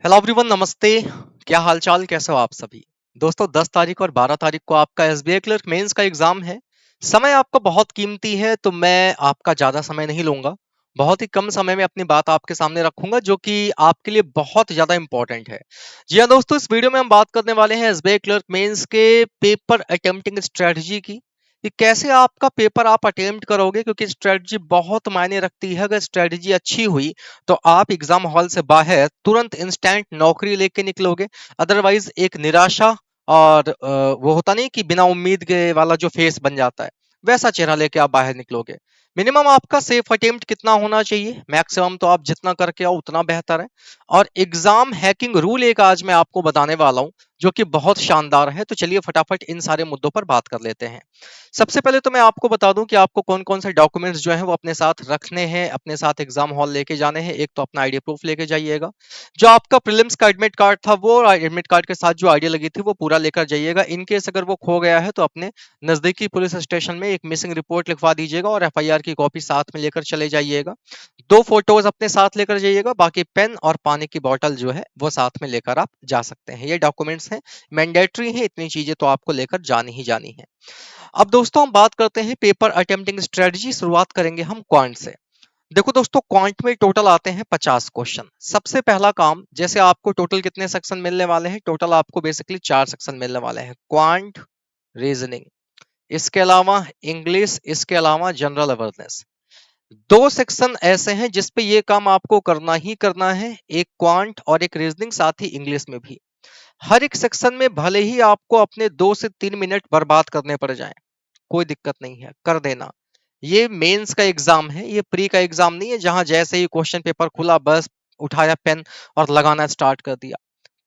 Hello everyone, नमस्ते। क्या हालचाल, कैसे हो आप सभी। दोस्तों, 10 तारीख और 12 तारीख को आपका एसबीआई क्लर्क मेंस का एग्जाम है। समय आपका बहुत कीमती है, तो मैं आपका ज्यादा समय नहीं लूंगा। बहुत ही कम समय में अपनी बात आपके सामने रखूंगा, जो कि आपके लिए बहुत ज्यादा इंपॉर्टेंट है। जी हाँ दोस्तों, इस वीडियो में हम बात करने वाले हैं एसबीआई क्लर्क मेंस के पेपर अटेम्प्टिंग स्ट्रेटजी की, कि कैसे आपका पेपर आप अटेम्प्ट करोगे, क्योंकि स्ट्रेटजी बहुत मायने रखती है। अगर स्ट्रेटजी अच्छी हुई तो आप एग्जाम हॉल से बाहर तुरंत इंस्टेंट नौकरी लेके निकलोगे। अदरवाइज एक निराशा और वो होता नहीं कि बिना उम्मीद के वाला जो फेस बन जाता है, वैसा चेहरा लेके आप बाहर निकलोगे। मिनिमम आपका सेफ अटेम्प्ट कितना होना चाहिए, मैक्सिमम तो आप जितना करके आओ उतना बेहतर है। और एग्जाम हैकिंग रूल एक आज मैं आपको बताने वाला हूं, जो कि बहुत शानदार है। तो चलिए फटाफट इन सारे मुद्दों पर बात कर लेते हैं। सबसे पहले तो मैं आपको बता दूं कि आपको कौन कौन से डॉक्यूमेंट्स जो हैं वो अपने साथ रखने हैं, अपने साथ एग्जाम हॉल लेके जाने हैं। एक तो अपना आईडी प्रूफ लेके जाइएगा। जो आपका प्रीलिम्स का एडमिट कार्ड था, वो एडमिट कार्ड के साथ जो आईडी लगी थी वो पूरा लेकर जाइएगा। इन केस अगर वो खो गया है तो अपने नजदीकी पुलिस स्टेशन में एक मिसिंग रिपोर्ट लिखवा दीजिएगा और एफआईआर की कॉपी साथ में लेकर चले जाइएगा। 2 फोटोज अपने साथ लेकर जाइएगा। बाकी पेन और पानी की बोतल जो है वो साथ में लेकर आप जा सकते हैं। ये डॉक्यूमेंट्स हैं, मैंडेटरी है, इतनी चीजें तो आपको लेकर जानी ही जानी है। अब दोस्तों हम बात करते हैं पेपर अटेम्प्टिंग स्ट्रेटजी। शुरुआत करेंगे हम क्वांट से। देखो दोस्तों, क्वांट में टोटल आते हैं 50 क्वेश्चन। सबसे पहला काम, जैसे आपको टोटल कितने सेक्शन मिलने वाले हैं, टोटल आपको बेसिकली 4 सेक्शन मिलने वाले हैं। क्वांट, रीजनिंग, इसके अलावा इंग्लिश, इसके अलावा जनरल अवेयरनेस। 2 सेक्शन ऐसे हैं जिसपे ये काम आपको करना ही करना है, एक क्वांट और एक रीजनिंग, साथ ही इंग्लिश में भी। हर एक सेक्शन में भले ही आपको अपने 2 से 3 मिनट बर्बाद करने पड़ जाएं, कोई दिक्कत नहीं है, कर देना। ये मेंस का एग्जाम है, ये प्री का एग्जाम नहीं है, जहां जैसे ही क्वेश्चन पेपर खुला बस उठाया पेन और लगाना स्टार्ट कर दिया।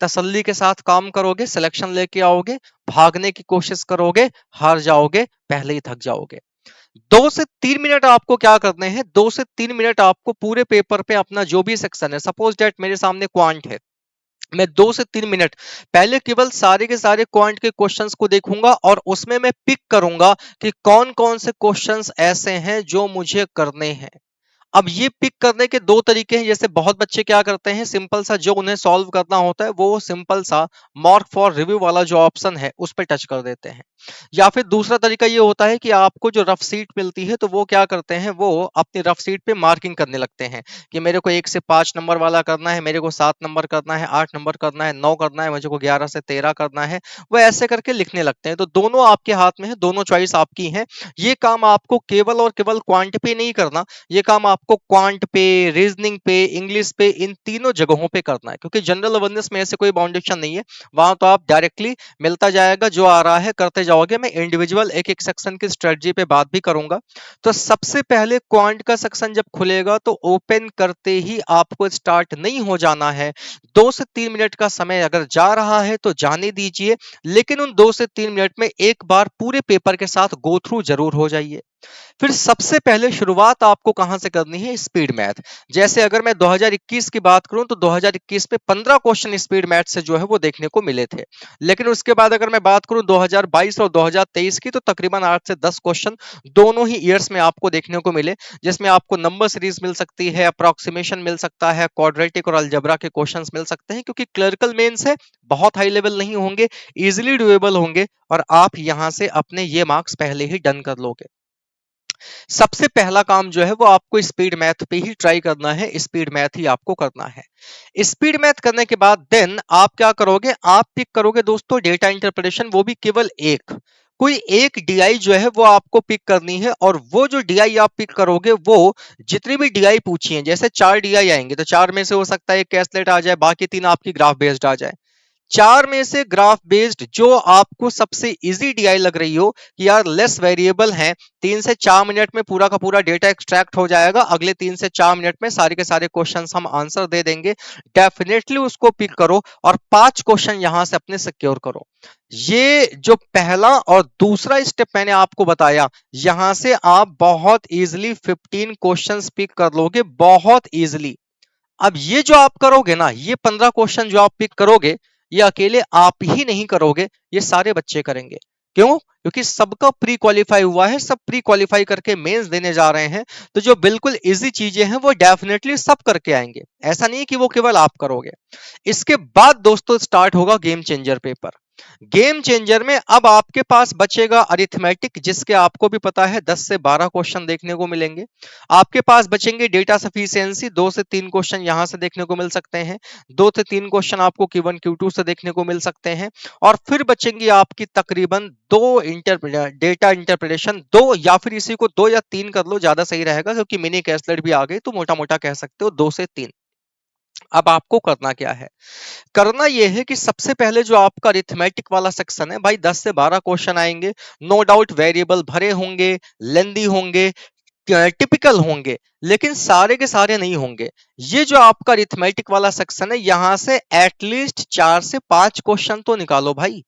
तसल्ली के साथ काम करोगे, सिलेक्शन लेके आओगे, भागने की कोशिश करोगे, हार जाओगे, पहले ही थक जाओगे। 2 से 3 मिनट आपको क्या करने हैं, 2 से 3 मिनट आपको पूरे पेपर पे अपना जो भी सेक्शन है, सपोज डेट मेरे सामने क्वांट है, मैं 2 से 3 मिनट पहले केवल सारे के सारे क्वांट के क्वेश्चंस को देखूंगा और उसमें मैं पिक करूंगा कि कौन कौन से क्वेश्चंस ऐसे हैं जो मुझे करने हैं। अब ये पिक करने के 2 तरीके हैं। जैसे बहुत बच्चे क्या करते हैं, सिंपल सा जो उन्हें सॉल्व करना होता है वो सिंपल सा मार्क फॉर रिव्यू वाला जो ऑप्शन है उस पर टच कर देते हैं। या फिर दूसरा तरीका ये होता है कि आपको जो रफ सीट मिलती है तो वो क्या करते हैं, वो अपनी रफ सीट पे मार्किंग करने लगते हैं कि मेरे को 1 से 5 नंबर वाला करना है, मेरे को 7 नंबर करना है, 8 नंबर करना है, 9 करना है, मुझे को 11 से 13 करना है। वो ऐसे करके लिखने लगते हैं। तो दोनों आपके हाथ में है, दोनों चॉइस आपकी है। ये काम आपको केवल और केवल क्वांट पे नहीं करना, ये काम आपको क्वांट पे, रीजनिंग पे, इंग्लिश पे, इन तीनों जगहों पे करना है। क्योंकि जनरल अवेयरनेस में ऐसे कोई बाउंडेशन नहीं है, वहां तो आप डायरेक्टली मिलता जाएगा, जो आ रहा है करते जाओगे। मैं इंडिविजुअल एक एक सेक्शन की स्ट्रेटजी पे बात भी करूंगा। तो सबसे पहले क्वांट का सेक्शन जब खुलेगा तो ओपन करते ही आपको स्टार्ट नहीं हो जाना है। 2 से 3 मिनट का समय अगर जा रहा है तो जाने दीजिए, लेकिन उन 2 से 3 मिनट में एक बार पूरे पेपर के साथ गो थ्रू जरूर हो जाइए। फिर सबसे पहले शुरुआत आपको कहां से करनी है, स्पीड मैथ। जैसे अगर मैं 2021 की बात करूं तो 2021 में 15 क्वेश्चन स्पीड मैथ से जो है वो देखने को मिले थे। लेकिन उसके बाद अगर मैं बात करूं 2022 और 2023 की, तो तकरीबन 8 से 10 क्वेश्चन दोनों ही ईयर्स में आपको देखने को मिले, जिसमें आपको नंबर सीरीज मिल सकती है, अप्रोक्सीमेशन मिल सकता है, क्वाड्रेटिक और अलजेब्रा के क्वेश्चंस मिल सकते हैं। क्योंकि क्लरिकल मेंस है, बहुत हाई लेवल नहीं होंगे, इजिली डुएबल होंगे और आप यहां से अपने ये मार्क्स पहले ही डन कर लोगे। सबसे पहला काम जो है वो आपको स्पीड मैथ पे ही ट्राई करना है, स्पीड मैथ ही आपको करना है। स्पीड मैथ करने के बाद देन आप क्या करोगे, आप पिक करोगे दोस्तों डेटा इंटरप्रिटेशन, वो भी केवल एक। कोई एक डीआई जो है वो आपको पिक करनी है, और वो जो डीआई आप पिक करोगे वो जितनी भी डीआई पूछी है, जैसे 4 डीआई आएंगे तो 4 में से हो सकता है एक कैसलेट आ जाए, बाकी 3 आपकी ग्राफ बेस्ड आ जाए। 4 में से ग्राफ बेस्ड जो आपको सबसे इजी डीआई लग रही हो कि यार लेस वेरिएबल है, 3 से 4 मिनट में पूरा का पूरा डेटा एक्सट्रैक्ट हो जाएगा, अगले 3 से 4 मिनट में सारे के सारे क्वेश्चंस हम आंसर दे देंगे, डेफिनेटली उसको पिक करो और 5 क्वेश्चन यहां से अपने सिक्योर करो। ये जो पहला और दूसरा स्टेप मैंने आपको बताया, यहां से आप बहुत इजिली 15 क्वेश्चंस पिक कर लोगे, बहुत इजिली। अब ये जो आप करोगे ना, ये 15 क्वेश्चन जो आप पिक करोगे, ये अकेले आप ही नहीं करोगे, ये सारे बच्चे करेंगे। क्यों? क्योंकि सबका प्री क्वालिफाई हुआ है, सब प्री क्वालिफाई करके मेंस देने जा रहे हैं। तो जो बिल्कुल इजी चीजें हैं वो डेफिनेटली सब करके आएंगे, ऐसा नहीं कि वो केवल आप करोगे। इसके बाद दोस्तों स्टार्ट होगा game changer paper. Game changer में अब आपके पास बचेगा अरिथमेटिक, जिसके आपको भी पता है 10 से 12 क्वेश्चन देखने को मिलेंगे। आपके पास बचेंगे डेटा सफिशिएंसी, 2 से 3 क्वेश्चन यहां से देखने को मिल सकते हैं, 2 से 3 क्वेश्चन आपको Q1 Q2 से देखने को मिल सकते हैं, और फिर बचेंगी आपकी तकरीबन डेटा इंटरप्रिटेशन, दो या फिर इसी को 2 या 3 कर लो, ज्यादा सही रहेगा, क्योंकि मिनी कैसलेट भी आ गई, तो मोटा मोटा कह सकते हो 2 से 3। अब आपको करना क्या है? करना यह है कि सबसे पहले जो आपका अरिथमेटिक वाला सेक्शन है भाई, 10 से 12 क्वेश्चन आएंगे, नो डाउट वेरिएबल भरे होंगे, लेंदी होंगे, टिपिकल होंगे, लेकिन सारे के सारे नहीं होंगे। ये जो आपका अरिथमेटिक वाला सेक्शन है, यहां से एटलीस्ट 4 से 5 क्वेश्चन तो निकालो भाई।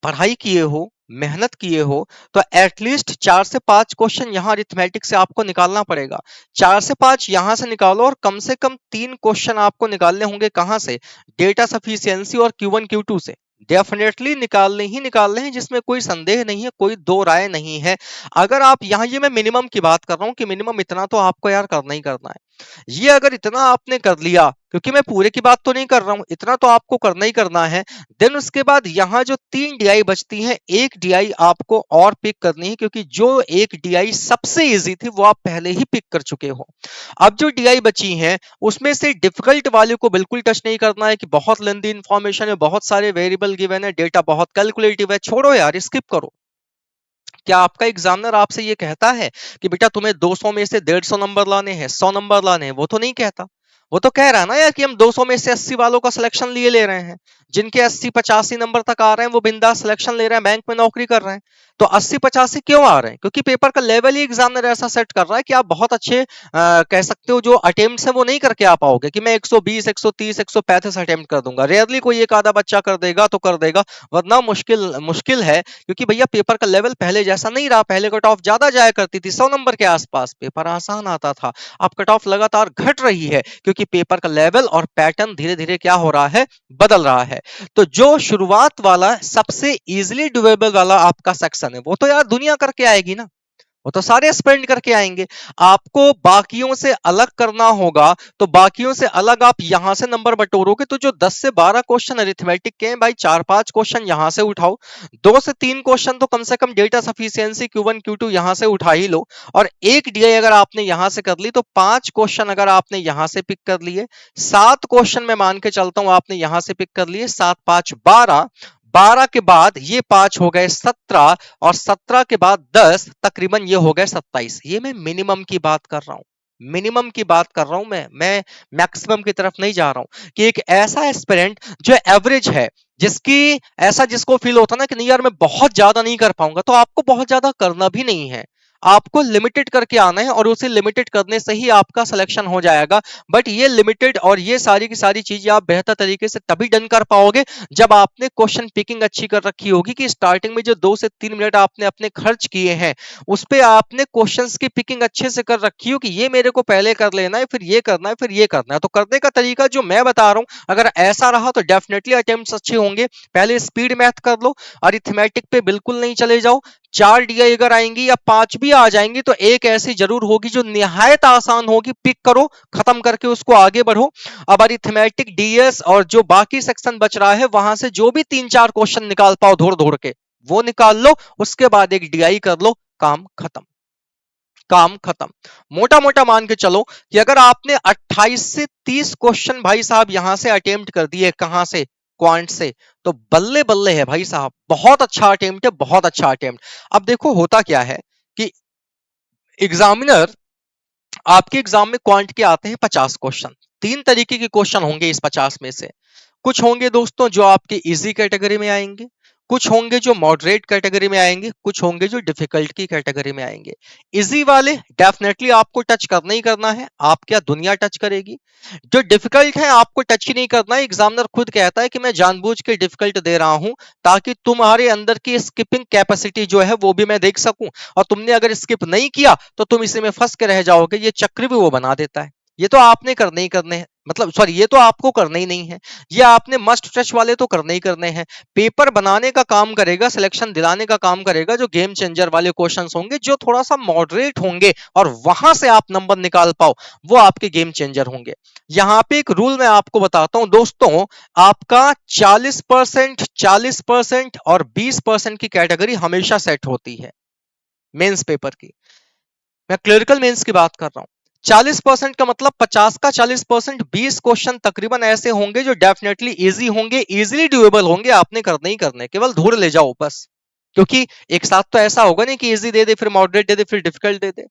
पढ़ाई किए हो, मेहनत किए हो, तो एटलीस्ट 4 से 5 क्वेश्चन यहां अरिथमेटिक से आपको निकालना पड़ेगा। 4 से 5 यहां से निकालो, और कम से कम 3 क्वेश्चन आपको निकालने होंगे कहां से? डेटा सफिशिएंसी और Q1 Q2 से। डेफिनेटली निकालने ही निकालने हैं, जिसमें कोई संदेह नहीं है, कोई दो राय नहीं है। अगर आप यहां, ये मैं मिनिमम की बात कर रहा हूं कि मिनिमम इतना तो आपको यार करना ही करना है। ये अगर इतना आपने कर लिया, क्योंकि मैं पूरे की बात तो नहीं कर रहा हूं, इतना तो आपको करना ही करना है। देन उसके बाद यहां जो 3 डीआई बचती हैं, एक डीआई आपको और पिक करनी है, क्योंकि जो एक डीआई सबसे इजी थी वो आप पहले ही पिक कर चुके हो। अब जो डीआई बची हैं, उसमें से डिफिकल्ट वाले को बिल्कुल टच नहीं करना है कि बहुत लेंदी इंफॉर्मेशन है, बहुत सारे वेरिएबल गिवन है, डेटा बहुत कैलकुलेटिव है, छोड़ो यार, स्किप करो। क्या आपका एग्जामिनर आपसे ये कहता है कि बेटा तुम्हें 200 में से 150 नंबर लाने हैं, 100 नंबर लाने हैं? वो तो नहीं कहता। वो तो कह रहा है ना यार कि हम 200 में से 80 वालों का सिलेक्शन लिए ले रहे हैं। जिनके 80-85 नंबर तक आ रहे हैं वो बिंदास सिलेक्शन ले रहे हैं, बैंक में नौकरी कर रहे हैं। तो 80-85 क्यों आ रहे हैं? क्योंकि पेपर का लेवल ही एग्जामिनर ऐसा सेट कर रहा है कि आप बहुत अच्छे कह सकते हो जो अटेम्प्ट्स हैं वो नहीं करके आ पाओगे, कि मैं 120, 130, 135 अटेम्प्ट कर दूंगा। रेयरली कोई एक आधा बच्चा कर देगा तो कर देगा, वरना मुश्किल मुश्किल है। क्योंकि भैया पेपर का लेवल पहले जैसा नहीं रहा, पहले कट ऑफ ज्यादा जाया करती थी, 100 नंबर के आसपास पेपर आसान आता था। अब कट ऑफ लगातार घट रही है, क्योंकि पेपर का लेवल और पैटर्न धीरे धीरे क्या हो रहा है, बदल रहा है। तो जो शुरुआत वाला सबसे इजीली डुएबल वाला आपका सेक्शन है, वो तो यार दुनिया करके आएगी ना, वो तो सारे स्पेंड करके आएंगे। आपको बाकियों से अलग करना होगा, तो बाकियों से अलग आप यहां से नंबर बटोरोगे, तो जो 10 से 12 क्वेश्चन अरिथमेटिक के हैं भाई, 4-5 क्वेश्चन यहां से उठाओ, 2 से 3 क्वेश्चन तो कम से कम डेटा सफिशिएंसी Q1 Q2 यहां से उठा ही लो, और एक डीआई अगर आपने यहां से कर ली तो 5 क्वेश्चन अगर आपने यहां से पिक कर लिए, 7 क्वेश्चन मैं मान के चलता हूं आपने यहां से पिक कर लिए, 7 5 12, 12 के बाद ये 5 हो गए 17, और 17 के बाद 10, तकरीबन ये हो गए 27। ये मैं मिनिमम की बात कर रहा हूं, मिनिमम की बात कर रहा हूं, मैं मैक्सिमम की तरफ नहीं जा रहा हूं। कि एक ऐसा एस्पिरेंट जो एवरेज है, जिसकी ऐसा जिसको फील होता ना कि नहीं यार मैं बहुत ज्यादा नहीं कर पाऊंगा, तो आपको बहुत ज्यादा करना भी नहीं है, आपको लिमिटेड करके आना है, और उसे लिमिटेड करने से ही आपका सिलेक्शन हो जाएगा। बट ये लिमिटेड और ये सारी की सारी चीजें आप बेहतर तरीके से तभी डन कर पाओगे जब आपने क्वेश्चन पिकिंग अच्छी कर रखी होगी, कि स्टार्टिंग में जो 2 से 3 मिनट आपने अपने खर्च किए हैं, उस पे आपने क्वेश्चंस की पिकिंग अच्छे से कर रखी हो, कि ये मेरे को पहले कर लेना है, फिर ये करना है, फिर ये करना है। तो करने का तरीका जो मैं बता रहा हूं, अगर ऐसा रहा तो डेफिनेटली अटेम्प्ट्स अच्छे होंगे। पहले स्पीड मैथ कर लो, अरिथमेटिक पे बिल्कुल नहीं चले जाओ। 4 डीआई अगर आएंगी या 5 भी आ जाएंगी, तो एक ऐसी जरूर होगी जो निहायत आसान होगी, पिक करो, खत्म करके उसको आगे बढ़ो। अब अरिथमेटिक, डीएस और जो बाकी सेक्शन बच रहा है, वहां से जो भी 3-4 क्वेश्चन निकाल पाओ धोड़ धोड़ के, वो निकाल लो, उसके बाद एक डीआई कर लो, काम खत्म, काम खत्म। मोटा मोटा मान के चलो कि अगर आपने 28 से 30 क्वेश्चन भाई साहब यहां से अटेम्प्ट कर दिए, कहां से, क्वांट से, तो बल्ले बल्ले है भाई साहब, बहुत अच्छा अटेम्प्ट है, बहुत अच्छा अटेम्प्ट। अब देखो होता क्या है कि एग्जामिनर आपके एग्जाम में क्वांट के आते हैं 50 क्वेश्चन, 3 तरीके के क्वेश्चन होंगे इस 50 में से। कुछ होंगे दोस्तों जो आपके इजी कैटेगरी में आएंगे, कुछ होंगे जो मॉडरेट कैटेगरी में आएंगे, कुछ होंगे जो डिफिकल्ट की कैटेगरी में आएंगे। इजी वाले डेफिनेटली आपको टच करना ही करना है, आप क्या दुनिया टच करेगी। जो डिफिकल्ट है आपको टच ही नहीं करना है, एग्जामिनर खुद कहता है कि मैं जानबूझ के डिफिकल्ट दे रहा हूं, ताकि तुम्हारे अंदर की स्किपिंग कैपेसिटी जो है वो भी मैं देख सकूं, और तुमने अगर स्किप नहीं किया तो तुम इसी में फंस के रह जाओगे, ये चक्र भी वो बना देता है। ये तो आपने करने ही करने हैं, मतलब सॉरी, ये तो आपको करने ही नहीं है, ये आपने मस्ट टच वाले तो करने ही करने हैं। पेपर बनाने का काम करेगा, सिलेक्शन दिलाने का काम करेगा जो गेम चेंजर वाले क्वेश्चंस होंगे, जो थोड़ा सा मॉडरेट होंगे और वहां से आप नंबर निकाल पाओ, वो आपके गेम चेंजर होंगे। यहां पे एक रूल मैं आपको बताता हूं दोस्तों, आपका 40%, 40% और 20% की कैटेगरी हमेशा सेट होती है मेंस पेपर की। मैं क्लरिकल मेंस की बात कर रहा हूं। 40% का मतलब 50 का 40%, 20 क्वेश्चन तकरीबन ऐसे होंगे जो डेफिनेटली इजी होंगे, इजीली डुएबल होंगे, आपने करने ही करने, केवल धूल ले जाओ बस। क्योंकि एक साथ तो ऐसा होगा नहीं कि इजी दे दे फिर मॉडरेट दे दे फिर डिफिकल्ट दे दे।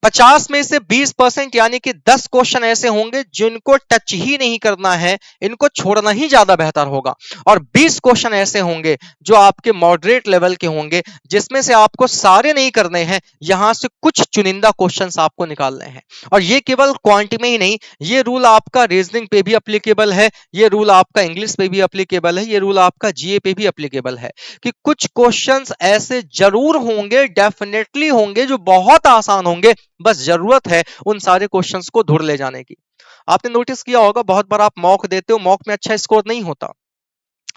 50 में से 20% यानी कि 10 क्वेश्चन ऐसे होंगे जिनको टच ही नहीं करना है, इनको छोड़ना ही ज्यादा बेहतर होगा। और 20 क्वेश्चन ऐसे होंगे जो आपके मॉडरेट लेवल के होंगे, जिसमें से आपको सारे नहीं करने हैं, यहां से कुछ चुनिंदा क्वेश्चंस आपको निकालने हैं। और ये केवल क्वांट में ही नहीं, ये रूल आपका रीजनिंग पे भी अप्लीकेबल है, ये रूल आपका इंग्लिश पे भी अप्लीकेबल है, ये रूल आपका जीए पे भी अप्लीकेबल है कि कुछ क्वेश्चंस ऐसे जरूर होंगे, डेफिनेटली होंगे, जो बहुत आसान होंगे, बस जरूरत है उन सारे क्वेश्चंस को धुर ले जाने की। आपने नोटिस किया होगा बहुत बार आप मॉक देते हो, मॉक में अच्छा स्कोर नहीं होता,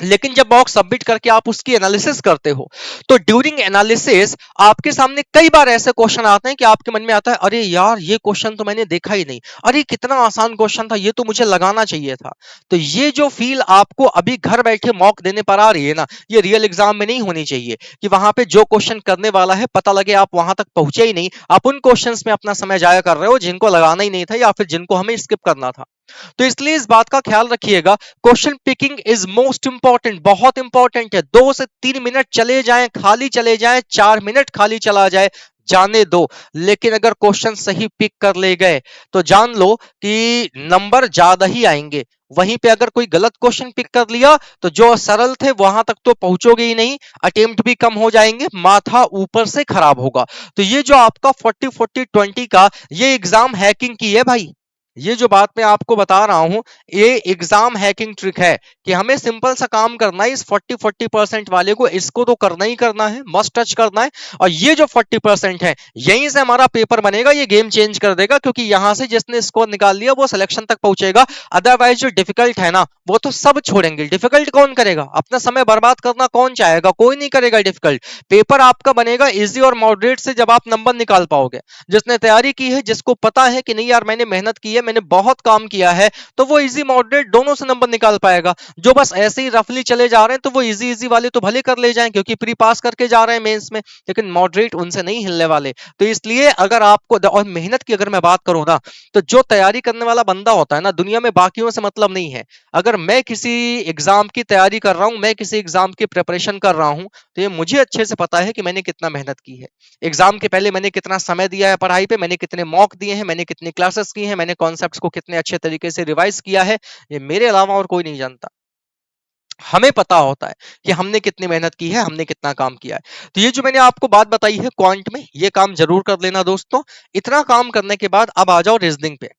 लेकिन जब मॉक सबमिट करके आप उसकी एनालिसिस करते हो, तो ड्यूरिंग एनालिसिस आपके सामने कई बार ऐसे क्वेश्चन आते हैं कि आपके मन में आता है, अरे यार ये क्वेश्चन तो मैंने देखा ही नहीं, अरे कितना आसान क्वेश्चन था, ये तो मुझे लगाना चाहिए था। तो ये जो फील आपको अभी घर बैठे मॉक देने पर आ रही है ना, ये रियल एग्जाम में नहीं होनी चाहिए कि वहां पे जो क्वेश्चन करने वाला है पता लगे आप वहां तक पहुंचे ही नहीं, आप उन क्वेश्चंस में अपना समय जाया कर रहे हो जिनको लगाना ही नहीं था या फिर जिनको हमें स्किप करना था। तो इसलिए इस बात का ख्याल रखिएगा, question picking is most important, बहुत इंपॉर्टेंट है। 2 से 3 मिनट चले जाएं, खाली चले जाएं, 4 मिनट खाली चला जाए, जाने दो, लेकिन अगर क्वेश्चन सही पिक कर ले गए तो जान लो कि नंबर ज्यादा ही आएंगे। वहीं पे अगर कोई गलत क्वेश्चन पिक कर लिया तो जो सरल थे वहां तक तो पहुंचोगे ही नहीं, अटेम्प्ट भी कम हो जाएंगे, माथा ऊपर से खराब होगा। तो ये जो आपका 40-40-20 का ये एग्जाम हैकिंग की है भाई, ये जो बात मैं आपको बता रहा हूं, ये एग्जाम हैकिंग ट्रिक है कि हमें सिंपल सा काम करना है, इस 40-40% वाले को इसको तो करना ही करना है, मस्ट टच करना है। और ये जो 40% है, यहीं से हमारा पेपर बनेगा, ये गेम चेंज कर देगा, क्योंकि यहां से जिसने स्कोर निकाल लिया वो सिलेक्शन तक पहुंचेगा। अदरवाइज जो डिफिकल्ट है ना, वो तो सब छोड़ेंगे। डिफिकल्ट कौन करेगा, अपना समय बर्बाद करना कौन चाहेगा, कोई नहीं करेगा डिफिकल्ट। पेपर आपका बनेगा इजी और मॉडरेट से, जब आप नंबर निकाल पाओगे। जिसने तैयारी की है, जिसको पता है कि नहीं यार मैंने मेहनत की है, मैंने बहुत काम किया है, तो वो इजी मॉडरेट दोनों से नंबर निकाल पाएगा। जो बस ऐसे ही रफली चले जा रहे हैं, तो वो इजी इजी वाले तो भले कर ले जाएं क्योंकि प्री पास करके जा रहे हैं मेंस में, लेकिन मॉडरेट उनसे नहीं हिलने वाले। तो इसलिए अगर आपको और मेहनत की अगर मैं बात करूं ना, तो जो तैयारी करने वाला बंदा होता है ना, दुनिया में बाकियों से मतलब नहीं है। अगर मैं किसी एग्जाम की तैयारी कर रहा हूं, मैं किसी एग्जाम की प्रिपरेशन कर रहा हूं, तो ये मुझे अच्छे से पता है कि मैंने कितना मेहनत की है। एग्जाम के पहले मैंने कितना समय दिया है पढ़ाई पे, मैंने कितने मॉक दिए हैं, मैंने कितनी क्लासेस की हैं, मैंने कॉन्सेप्ट्स को कितने अच्छे तरीके से रिवाइज किया है, ये मेरे अलावा और कोई नहीं जानता। हमें पता होता है कि हमने कितनी मेहनत की है, हमने कितना काम किया है। तो ये जो मैंने आपको बात बताई है क्वांट में, ये काम जरूर कर लेना दोस्तों। इतना काम करने के बाद अब आ जाओ रीजनिंग पे।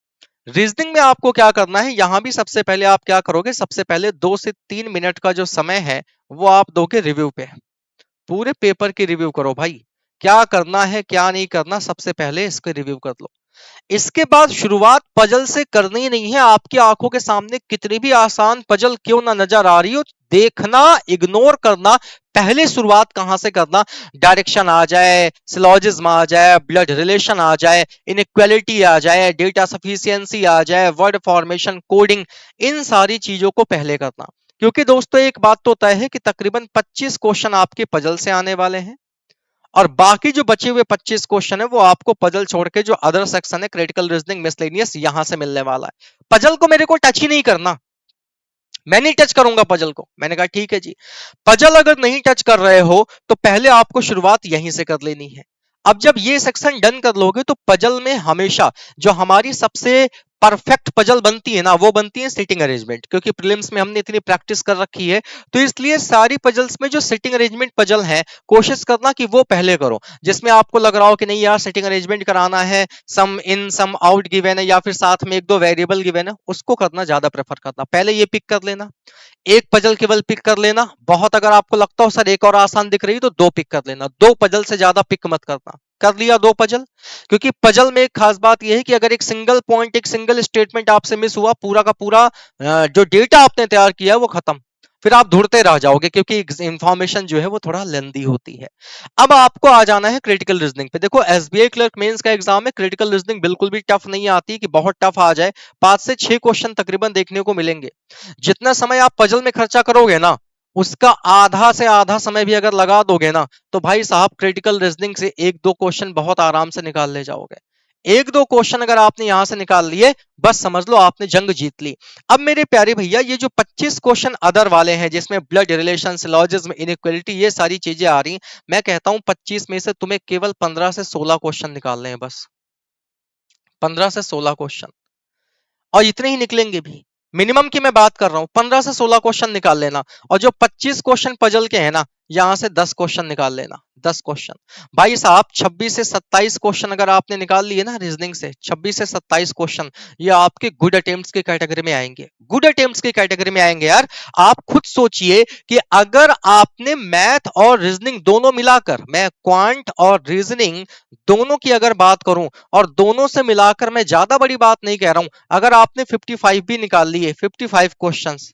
रीजनिंग में आपको क्या करना है, यहां भी सबसे पहले आप क्या करोगे, सबसे पहले 2 से 3 मिनट का जो समय है वो आप दोगे रिव्यू पे। पूरे पेपर की रिव्यू करो भाई, क्या करना है क्या नहीं करना, सबसे पहले इसके रिव्यू कर लो। इसके बाद शुरुआत पजल से करनी नहीं है, आपकी आंखों के सामने कितनी भी आसान पजल क्यों ना नजर आ रही हो, देखना, इग्नोर करना। पहले शुरुआत कहां से करना, डायरेक्शन आ जाए, सिलॉजिज्म आ जाए, ब्लड रिलेशन आ जाए, इनइक्वालिटी आ जाए, डेटा सफिशिएंसी आ जाए, वर्ड फॉर्मेशन, कोडिंग, इन सारी चीजों को पहले करना। क्योंकि दोस्तों एक बात तो तय है कि तकरीबन 25 क्वेश्चन आपके पजल से आने वाले हैं, और बाकी जो बचे हुए 25 क्वेश्चन है वो आपको पजल छोड़ के जो अदर सेक्शन है, क्रिटिकल रीजनिंग, मिसलेनियस, यहां से मिलने वाला है। पजल को मेरे को टच ही नहीं करना, मैं नहीं टच करूंगा पजल को। मैंने कहा ठीक है जी। पजल अगर नहीं टच कर रहे हो तो पहले आपको शुरुआत यहीं से कर लेनी है। अब जब ये सेक्शन डन कर लोगे तो पजल में हमेशा जो हमारी सबसे परफेक्ट पजल बनती है ना, वो बनती है सिटिंग अरेंजमेंट, क्योंकि प्रीलिम्स में हमने इतनी प्रैक्टिस कर रखी है। तो इसलिए सारी पजल्स में जो सिटिंग अरेंजमेंट पजल है, कोशिश करना कि वो पहले करो, जिसमें आपको लग रहा हो कि नहीं यार सिटिंग अरेंजमेंट कराना है, सम इन सम आउट गिवन है या फिर साथ में एक दो वेरिएबल गिवन है, उसको करना ज्यादा प्रेफर करना। पहले ये पिक कर लेना, एक पजल केवल पिक कर लेना। बहुत अगर आपको लगता हो सर एक और आसान दिख रही है तो दो पिक कर लेना, दो पजल से ज्यादा पिक मत करना। कर लिया 2 पजल। क्योंकि पजल में एक खास बात यह है कि अगर एक सिंगल पॉइंट, एक सिंगल स्टेटमेंट आपसे मिस हुआ, पूरा का पूरा जो डेटा आपने तैयार किया है वो खत्म। फिर आप ढूंढते रह जाओगे, क्योंकि इंफॉर्मेशन जो है वो थोड़ा लेंदी होती है। अब आपको आ जाना है क्रिटिकल रीजनिंग पे। देखो एसबीआई क्लर्क मेंस का एग्जाम है, क्रिटिकल रीजनिंग बिल्कुल भी टफ नहीं आती कि बहुत टफ आ जाए। 5 से 6 क्वेश्चन तकरीबन देखने को मिलेंगे। जितना समय आप पजल में खर्चा करोगे ना, उसका आधा से आधा समय भी अगर लगा दोगे ना, तो भाई साहब क्रिटिकल रीजनिंग से 1-2 क्वेश्चन बहुत आराम से निकाल ले जाओगे। 1-2 क्वेश्चन अगर आपने यहां से निकाल लिए, बस समझ लो आपने जंग जीत ली। अब मेरे प्यारे भैया, ये जो 25 क्वेश्चन अदर वाले हैं, जिसमें ब्लड रिलेशन, सिलॉजिज्म, इनइक्वालिटी, ये सारी चीजें आ रही, मैं कहता हूं 25 में से तुम्हें केवल 15 से 16 क्वेश्चन निकालने हैं बस। 15 से 16 क्वेश्चन, और इतने ही निकलेंगे भी। मिनिमम की मैं बात कर रहा हूं, 15 से 16 क्वेश्चन निकाल लेना। और जो 25 क्वेश्चन पजल के हैं ना, यहां से 10 क्वेश्चन निकाल लेना। 10 क्वेश्चन भाई साहब, 26 से 27 क्वेश्चन अगर आपने निकाल लिए ना रीजनिंग से, 26 से 27 क्वेश्चन, ये आपके गुड अटेम्प्ट्स की कैटेगरी में आएंगे। गुड अटेम्प्ट्स की कैटेगरी में आएंगे यार। आप खुद सोचिए कि अगर आपने मैथ और रीजनिंग दोनों मिलाकर, मैं क्वांट और रीजनिंग दोनों की अगर बात करूं, और दोनों से मिलाकर, मैं ज्यादा बड़ी बात नहीं कह रहा हूं, अगर आपने 55 भी निकाल लिए, 55 क्वेश्चंस,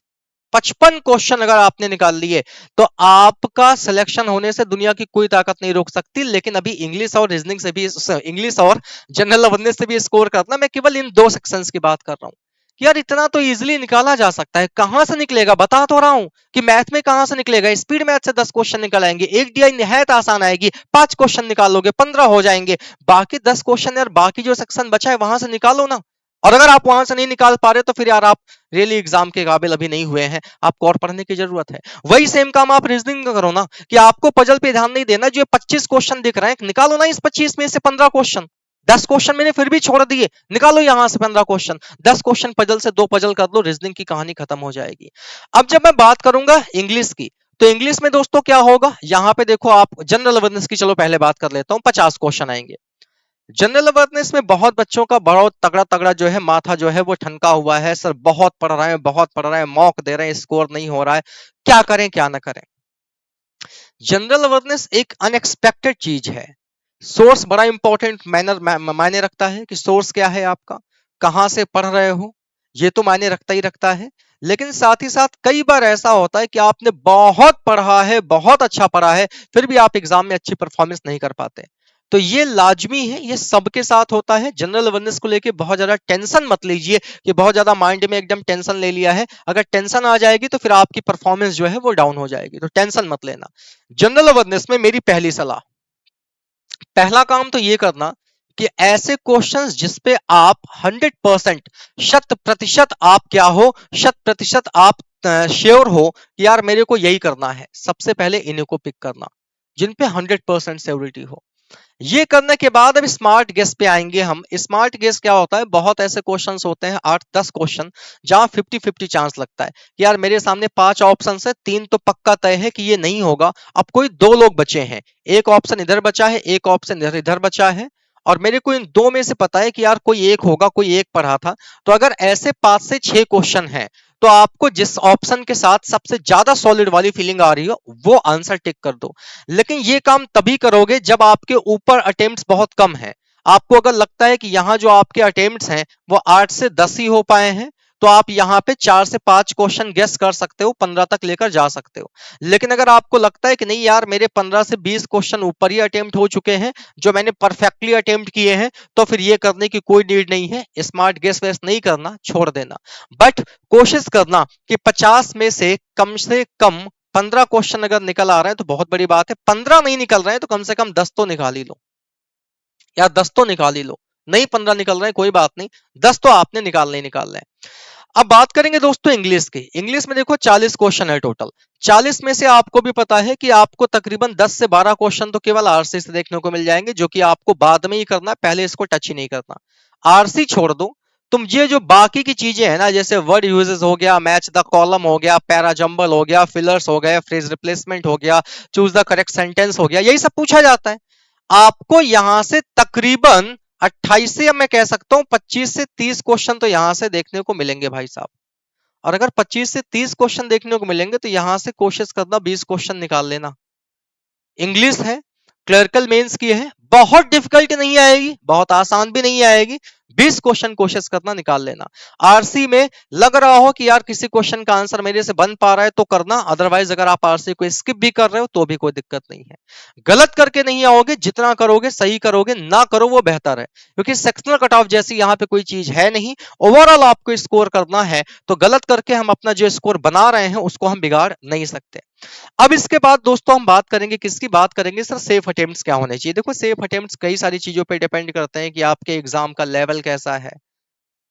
55 क्वेश्चन अगर आपने निकाल लिए, तो आपका सिलेक्शन होने से दुनिया की कोई ताकत नहीं रोक सकती। लेकिन अभी इंग्लिश और रीजनिंग से भी, इंग्लिश और जनरल अवेयरनेस से भी स्कोर करना, मैं केवल इन 2 सेक्शंस की बात कर रहा हूं कि यार इतना तो इजीली निकाला जा सकता है। कहां से निकलेगा, बता तो रहा हूं कि मैथ में कहां से निकलेगा। स्पीड मैथ से 10 क्वेश्चन निकल आएंगे, एक डीआई निहायत आसान आएगी, 5 क्वेश्चन निकाल लोगे, 15 हो जाएंगे। बाकी 10 क्वेश्चन यार, बाकी जो सेक्शन बचा है वहां से निकालो ना। और अगर आप वहां से नहीं निकाल पा रहे, तो फिर यार आप रियली एग्जाम के काबिल अभी नहीं हुए हैं, आपको और पढ़ने की जरूरत है। वही सेम काम आप रीजनिंग का करो ना, कि आपको पजल पे ध्यान नहीं देना। जो 25 क्वेश्चन दिख रहे हैं, निकालो ना इस 25 में से 15 क्वेश्चन। 10 क्वेश्चन मैंने फिर भी छोड़ दिए, निकालो यहां से 15 क्वेश्चन। 10 क्वेश्चन पजल से 2 पजल कर लो, रीजनिंग की कहानी खत्म हो जाएगी। अब जब मैं बात करूंगा इंग्लिश की, तो इंग्लिश में दोस्तों क्या होगा, यहां पे देखो आप जनरल अवेयरनेस की चलो पहले बात कर लेता हूं। 50 क्वेश्चन आएंगे जनरल अवेयरनेस में। बहुत बच्चों का बहुत तगड़ा तगड़ा जो है माथा जो है वो ठनका हुआ है, सर बहुत पढ़ रहे हैं, बहुत पढ़ रहे हैं, मॉक दे रहे हैं, स्कोर नहीं हो रहा है, क्या करें क्या ना करें। जनरल अवेयरनेस एक अनएक्सपेक्टेड चीज है। सोर्स बड़ा इंपॉर्टेंट मायने रखता है कि सोर्स क्या है आपका, कहां से पढ़ रहे हो, ये तो मायने रखता ही रखता है। लेकिन साथ ही साथ कई बार ऐसा होता है कि आपने बहुत पढ़ा है, बहुत अच्छा पढ़ा है, फिर भी आप एग्जाम में अच्छी परफॉर्मेंस नहीं कर पाते। तो ये लाजमी है, ये सबके साथ होता है। जनरल अवेयरनेस को लेके बहुत ज्यादा टेंशन मत लीजिए कि बहुत ज्यादा माइंड में एकदम टेंशन ले लिया है। अगर टेंशन आ जाएगी तो फिर आपकी परफॉर्मेंस जो है वो डाउन हो जाएगी, तो टेंशन मत लेना। जनरल अवेयरनेस में मेरी पहली सलाह, पहला काम तो ये करना कि ऐसे क्वेश्चंस जिसपे आप 100%, 100% आप क्या हो, 100% आप श्योर हो कि यार मेरे को यही करना है, सबसे पहले इन्हीं को पिक करना, जिन पे 100% श्योरिटी हो। ये करने के बाद अब स्मार्ट गेस पे आएंगे हम। स्मार्ट गेस क्या होता है, बहुत ऐसे क्वेश्चंस होते हैं, 8-10 क्वेश्चन, जहां 50-50 चांस लगता है कि यार मेरे सामने 5 ऑप्शन है, 3 तो पक्का तय है कि ये नहीं होगा। अब कोई 2 लोग बचे हैं, एक ऑप्शन इधर बचा है, एक ऑप्शन इधर बचा है, और मेरे को इन 2 में से पता है कि यार कोई एक होगा, कोई एक पढ़ा था। तो अगर ऐसे 5 से 6 क्वेश्चन है, तो आपको जिस ऑप्शन के साथ सबसे ज्यादा सॉलिड वाली फीलिंग आ रही हो, वो आंसर टिक कर दो। लेकिन ये काम तभी करोगे जब आपके ऊपर अटेम्प्ट्स बहुत कम है। आपको अगर लगता है कि यहां जो आपके अटेम्प्ट्स हैं वो 8 से 10 ही हो पाए हैं, तो आप यहां पे 4 से 5 क्वेश्चन गेस कर सकते हो, 15 तक लेकर जा सकते हो। लेकिन अगर आपको लगता है कि नहीं यार मेरे 15 से 20 क्वेश्चन ऊपर ही अटेम्प्ट हो चुके हैं, जो मैंने परफेक्टली अटेम्प्ट किए हैं, तो फिर ये करने की कोई नीड नहीं है, स्मार्ट गेस वेस नहीं करना, छोड़ देना। बट कोशिश करना कि 50 में से कम 15 क्वेश्चन अगर निकल आ रहे हैं तो बहुत बड़ी बात है। 15 नहीं निकल रहे हैं तो कम से कम 10 तो निकाल ही लो, या 10 तो निकाल ही लो। नहीं 15 निकल रहे हैं कोई बात नहीं, 10 तो आपने निकालने ही निकालना है। अब बात करेंगे दोस्तों इंग्लिश की। इंग्लिश में देखो 40 क्वेश्चन है टोटल। 40 में से आपको भी पता है कि आपको तकरीबन 10 से 12 क्वेश्चन तो केवल आरसी से देखने को मिल जाएंगे, जो कि आपको बाद में ही करना है, पहले इसको टच ही नहीं करना। आरसी छोड़ दो, तुम ये जो बाकी की चीजें है ना, जैसे वर्ड यूजेस हो गया, मैच द कॉलम हो गया, पैराजंबल हो गया, फिलर्स हो गया, फ्रेज रिप्लेसमेंट हो गया, चूज द करेक्ट सेंटेंस हो गया, यही सब पूछा जाता है। आपको यहां से तकरीबन 28 से, या मैं कह सकता हूं 25 से 30 क्वेश्चन तो यहां से देखने को मिलेंगे भाई साहब। और अगर 25 से 30 क्वेश्चन देखने को मिलेंगे, तो यहां से कोशिश करना 20 क्वेश्चन निकाल लेना। इंग्लिश है, क्लर्कल मेंस की है, बहुत डिफिकल्ट नहीं आएगी, बहुत आसान भी नहीं आएगी। 20 क्वेश्चन कोशिश करना, निकाल लेना। आरसी में लग रहा हो कि यार किसी क्वेश्चन का आंसर मेरे से बन पा रहा है तो करना, अदरवाइज अगर आप आरसी को स्किप भी कर रहे हो तो भी कोई दिक्कत नहीं है। गलत करके नहीं आओगे, जितना करोगे सही करोगे, ना करो वो बेहतर है, क्योंकि सेक्शनल कट ऑफ जैसी यहाँ पे कोई चीज है नहीं। ओवरऑल आपको स्कोर करना है, तो गलत करके हम अपना जो स्कोर बना रहे हैं उसको हम बिगाड़ नहीं सकते। अब इसके बाद दोस्तों हम बात करेंगे, किसकी बात करेंगे सर, सेफ अटेम्प्ट्स क्या होने चाहिए। देखो सेफ अटेम्प्ट्स कई सारी चीजों पे डिपेंड करते हैं कि आपके एग्जाम का लेवल कैसा है।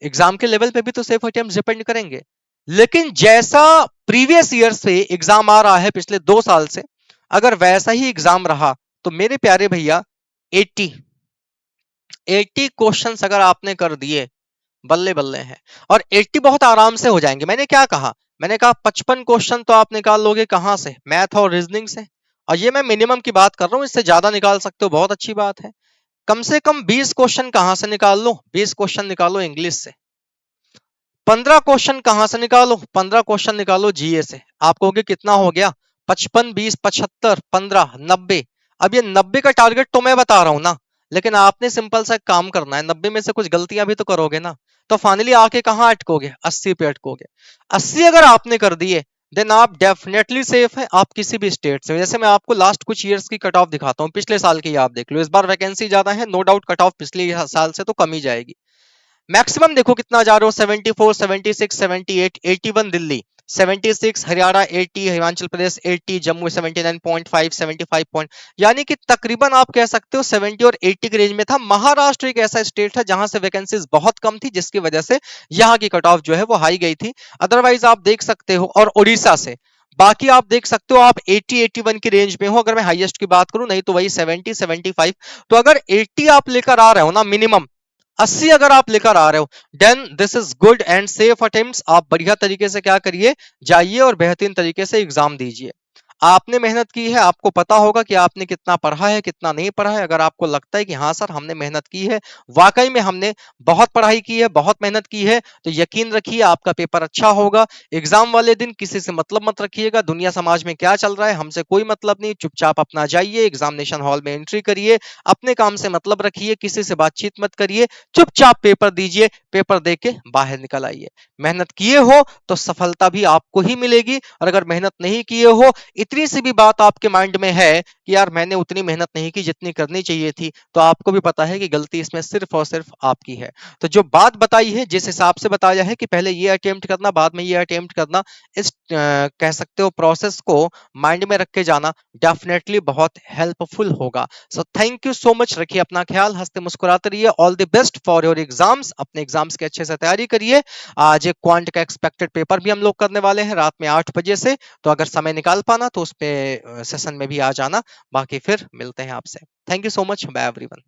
एग्जाम के लेवल पे भी तो सेफ अटेम्प्ट्स डिपेंड करेंगे, लेकिन जैसा प्रीवियस ईयर से एग्जाम आ रहा है पिछले 2 साल से, अगर वैसा ही एग्जाम रहा तो मेरे प्यारे भैया 80 80 क्वेश्चंस अगर आपने कर दिए, बल्ले बल्ले हैं। और 80 बहुत आराम से हो जाएंगे। मैंने क्या कहा, मैंने कहा 55 क्वेश्चन तो आप निकाल लोगे कहां से, मैथ और रीजनिंग से। और ये मैं मिनिमम की बात कर रहा हूं, इससे ज्यादा निकाल सकते हो, बहुत अच्छी बात है। कम से कम 20 क्वेश्चन कहां से निकाल लो, 20 क्वेश्चन निकालो इंग्लिश से। 15 क्वेश्चन कहां से निकालो, 15 क्वेश्चन निकालो जीए से। आप कहोगे कितना हो गया, 55 20 75 15 90। अब ये 90 का टारगेट तो मैं बता रहा हूं ना, लेकिन आपने सिंपल सा काम करना है, 90 में से कुछ गलतियां भी तो करोगे ना। तो फाइनली आके कहां अटकोगे, 80 पे अटकोगे। 80 अगर आपने कर दिए, देन आप डेफिनेटली सेफ है, आप किसी भी स्टेट से। जैसे मैं आपको लास्ट कुछ ईयर्स की कट ऑफ दिखाता हूँ, पिछले साल की आप देख लो। इस बार वैकेंसी ज्यादा है, नो डाउट कट ऑफ पिछले साल से तो कम ही जाएगी। मैक्सिमम देखो कितना जा रहे हो, 74 76 78 81 दिल्ली, 76 हरियाणा, 80 हिमाचल प्रदेश, 80 जम्मू, 79.5 75 पॉइंट, यानी कि तकरीबन आप कह सकते हो 70 और 80 के रेंज में था। महाराष्ट्र एक ऐसा स्टेट है जहां से वैकेंसीज बहुत कम थी, जिसकी वजह से यहाँ की कट ऑफ जो है वो हाई गई थी। अदरवाइज आप देख सकते हो, और उड़ीसा से बाकी आप देख सकते हो, आप 80 81 की रेंज में हो अगर मैं हाईएस्ट की बात करूं, नहीं तो वही 70 75। तो अगर 80 आप लेकर आ रहे हो ना मिनिमम, 80 अगर आप लेकर आ रहे हो, then this is good and safe attempts. आप बढ़िया तरीके से क्या करिए, जाइए और बेहतरीन तरीके से एग्जाम दीजिए। आपने मेहनत की है, आपको पता होगा कि आपने कितना पढ़ा है कितना नहीं पढ़ा है। अगर आपको लगता है कि हाँ सर हमने मेहनत की है, वाकई में हमने बहुत पढ़ाई की है, बहुत मेहनत की है, तो यकीन रखिए आपका पेपर अच्छा होगा। एग्जाम वाले दिन किसी से मतलब मत रखिएगा, दुनिया समाज में क्या चल रहा है हमसे कोई मतलब नहीं। चुपचाप अपना जाइए, एग्जामिनेशन हॉल में एंट्री करिए, अपने काम से मतलब रखिए, किसी से बातचीत मत करिए, चुपचाप पेपर दीजिए, पेपर दे के बाहर निकल आइए। मेहनत किए हो तो सफलता भी आपको ही मिलेगी, और अगर मेहनत नहीं किए हो, इतनी सी भी बात आपके माइंड में है कि यार मैंने उतनी मेहनत नहीं की जितनी करनी चाहिए थी, तो आपको भी पता है कि गलती इसमें सिर्फ और सिर्फ आपकी है। तो जो बात बताई है, जिस हिसाब से बताया है कि पहले ये अटेम्प्ट करना बाद में ये अटेम्प्ट करना, इस कह सकते हो प्रोसेस को माइंड में रख के जाना डेफिनेटली बहुत हेल्पफुल होगा। So thank you so much, रखिए अपना ख्याल, हंसते मुस्कुराते रहिए। All the best for your exams, अपने एग्जाम्स की अच्छे से तैयारी करिए। आज एक क्वांट का एक्सपेक्टेड पेपर भी हम लोग करने वाले हैं रात में 8 बजे से, तो अगर समय निकाल पाना तो उस पे सेशन में भी आ जाना। बाकी फिर मिलते हैं आपसे। Thank you so much, bye everyone.